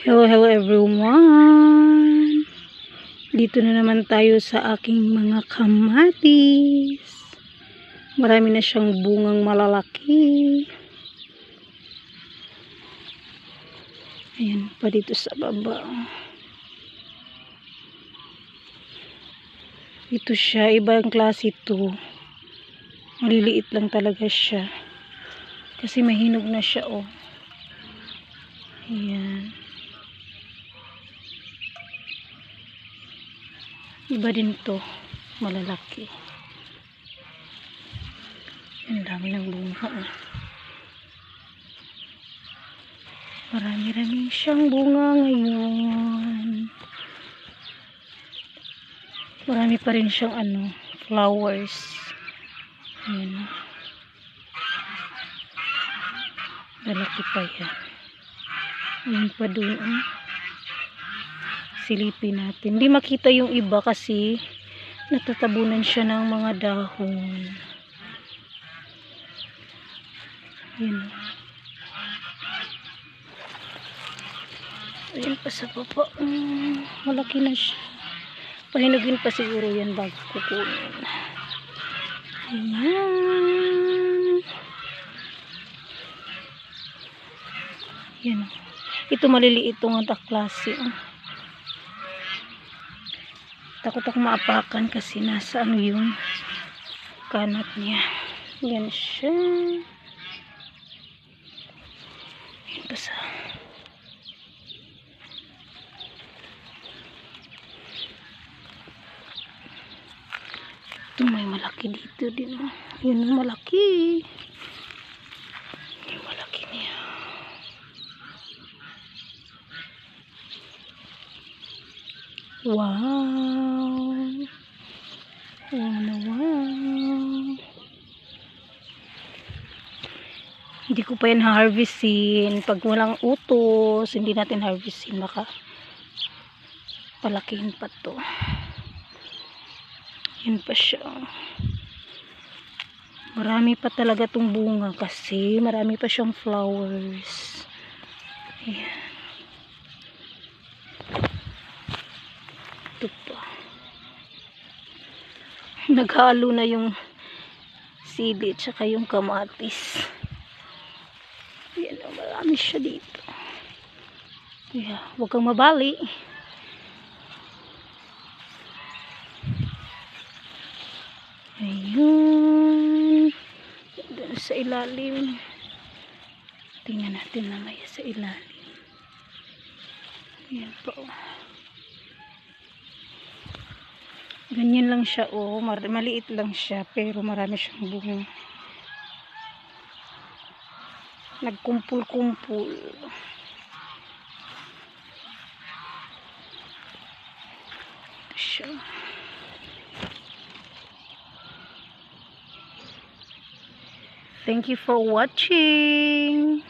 Hello everyone! Dito na naman tayo sa aking mga kamatis. Marami na siyang bungang malalaki. Ayan pa dito sa baba. Ito siya, ibang klase ito. Maliliit lang talaga siya. Kasi mahinog na siya, oh. Ayan. Iba din to, malalaki. Ang dami ng bunga, oh. Marami-rami siyang bunga ngayon. Marami pa rin siyang flowers. Ayan. Lalaki pa yan. Ayan pa dun, oh. Silipin natin. Hindi makita yung iba kasi natatabunan siya ng mga dahon. Ayan. Ayan pa sa baba. Malaki na siya. Pahinugin pa siguro yan bago kukunin. Ayan. Ayan. Ito maliliit itong klase. Takot ako maapakan kasi nasa yung kanat niya. Yan siya. Yan pa sa. Ito may malaki dito din. Yan malaki. Yung malaki niya. Wow. Wow na wow. Hindi ko pa yan harvestin. Pag walang utos, hindi natin harvestin. Baka palakihin pa to. Yan pa siya. Marami pa talaga tong bunga kasi marami pa siyang flowers. Ayan. Ito pa. Naghalo na yung sili tsaka yung kamatis. Ayan, marami siya dito. Yeah, huwag kang mabali. Ayun. Doon sa ilalim. Tingnan natin mamaya sa ilalim. Ayan po. Ganyan lang siya, oh. Maliit lang siya, pero marami siyang bunga. Nagkumpul-kumpul. Ito siya. Thank you for watching.